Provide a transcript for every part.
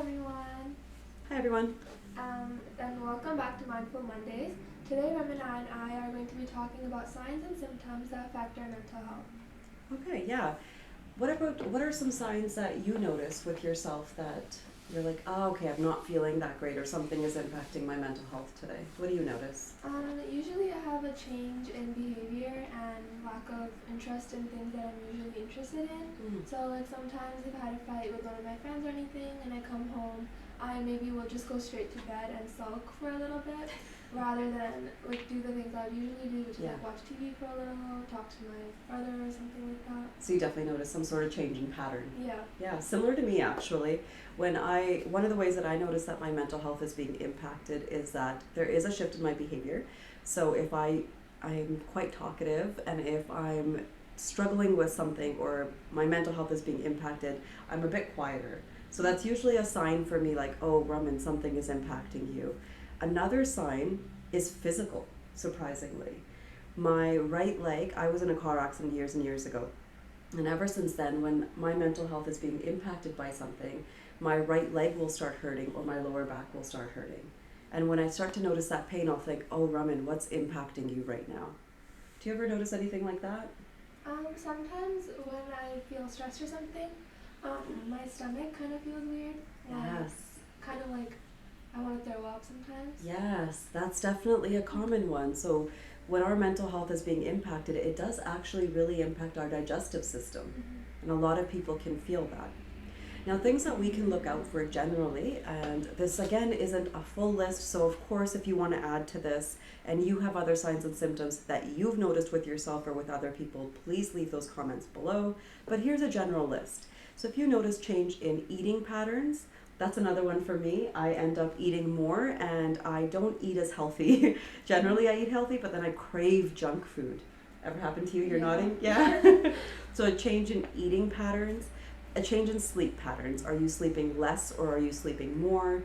everyone. Hi everyone. And welcome back to Mindful Mondays. Today, Ramana and I are going to be talking about signs and symptoms that affect our mental health. Okay, yeah. What are some signs that you notice with yourself that you're like, oh, okay, I'm not feeling that great, or something is impacting my mental health today? What do you notice? Usually I have a change in behavior and lack of interest in things that I'm usually interested in. So like sometimes if I had a fight with one of my friends or anything and I come home, I maybe will just go straight to bed and sulk for a little bit rather than like do the things I usually do, which is like watch TV for a little, talk to my brother or something like that. So you definitely notice some sort of change in pattern. Yeah. Yeah, similar to me actually. One of the ways that I notice that my mental health is being impacted is that there is a shift in my behavior. So if I'm quite talkative, and if I'm struggling with something or my mental health is being impacted, I'm a bit quieter. So that's usually a sign for me like, oh, Raman, something is impacting you. Another sign is physical, surprisingly. My right leg, I was in a car accident years and years ago. And ever since then, when my mental health is being impacted by something, my right leg will start hurting or my lower back will start hurting. And when I start to notice that pain, I'll think, oh, Raman, what's impacting you right now? Do you ever notice anything like that? Sometimes when I feel stressed or something, my stomach kind of feels weird. Yes. Kind of like I want to throw up sometimes. Yes, that's definitely a common one. So when our mental health is being impacted, it does actually really impact our digestive system. And a lot of people can feel that. Now, things that we can look out for generally, and this again isn't a full list, so of course if you want to add to this and you have other signs and symptoms that you've noticed with yourself or with other people, please leave those comments below. But here's a general list. So if you notice change in eating patterns, that's another one for me. I end up eating more and I don't eat as healthy. Generally I eat healthy, but then I crave junk food. Ever happened to you? You're nodding? Yeah. So a change in eating patterns. A change in sleep patterns. Are you sleeping less or are you sleeping more?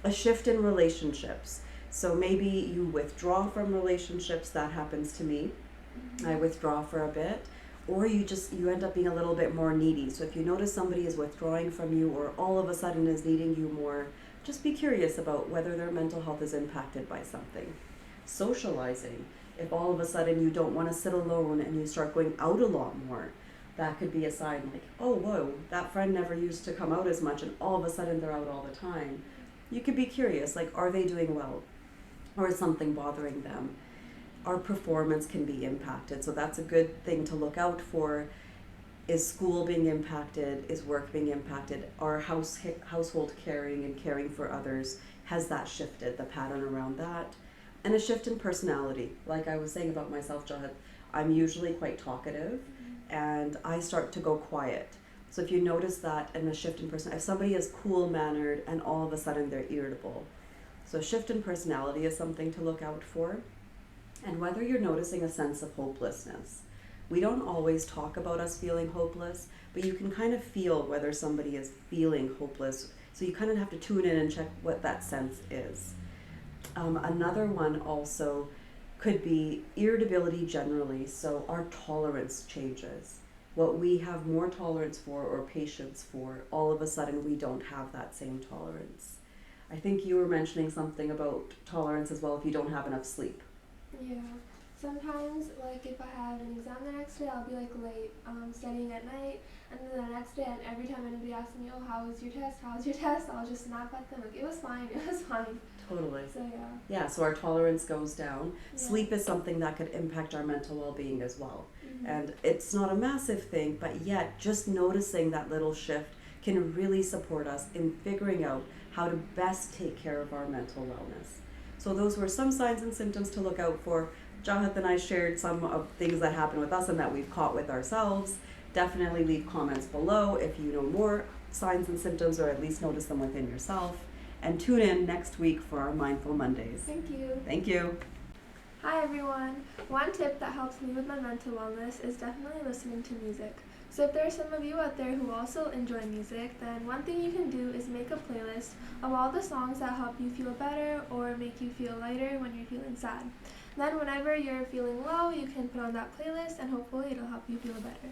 A shift in relationships. So maybe you withdraw from relationships. That happens to me. I withdraw for a bit. Or you end up being a little bit more needy. So if you notice somebody is withdrawing from you or all of a sudden is needing you more, just be curious about whether their mental health is impacted by something. Socializing. If all of a sudden you don't want to sit alone and you start going out a lot more, that could be a sign like, oh, whoa, that friend never used to come out as much and all of a sudden they're out all the time. You could be curious, like, are they doing well? Or is something bothering them? Our performance can be impacted, so that's a good thing to look out for. Is school being impacted? Is work being impacted? Our household caring and caring for others, has that shifted, the pattern around that? And a shift in personality. Like I was saying about myself, Jahat, I'm usually quite talkative and I start to go quiet. So if you notice that and a shift in personality, if somebody is cool-mannered and all of a sudden they're irritable. So a shift in personality is something to look out for. And whether you're noticing a sense of hopelessness. We don't always talk about us feeling hopeless, but you can kind of feel whether somebody is feeling hopeless. So you kind of have to tune in and check what that sense is. Another one also could be irritability generally, so our tolerance changes. What we have more tolerance for or patience for, all of a sudden we don't have that same tolerance. I think you were mentioning something about tolerance as well if you don't have enough sleep. Yeah. Sometimes, like if I have an exam the next day, I'll be like late studying at night, and then the next day, and every time anybody asks me, oh, how was your test? How was your test? I'll just snap at them like, it was fine, it was fine. Totally. So yeah. Yeah, so our tolerance goes down. Yeah. Sleep is something that could impact our mental well-being as well. And it's not a massive thing, but yet just noticing that little shift can really support us in figuring out how to best take care of our mental wellness. So those were some signs and symptoms to look out for. Jahat and I shared some of things that happen with us and that we've caught with ourselves. Definitely leave comments below if you know more signs and symptoms or at least notice them within yourself. And tune in next week for our Mindful Mondays. Thank you. Thank you. Hi everyone. One tip that helps me with my mental wellness is definitely listening to music. So if there are some of you out there who also enjoy music, then one thing you can do is make a playlist of all the songs that help you feel better or make you feel lighter when you're feeling sad. Then whenever you're feeling low, you can put on that playlist and hopefully it'll help you feel better.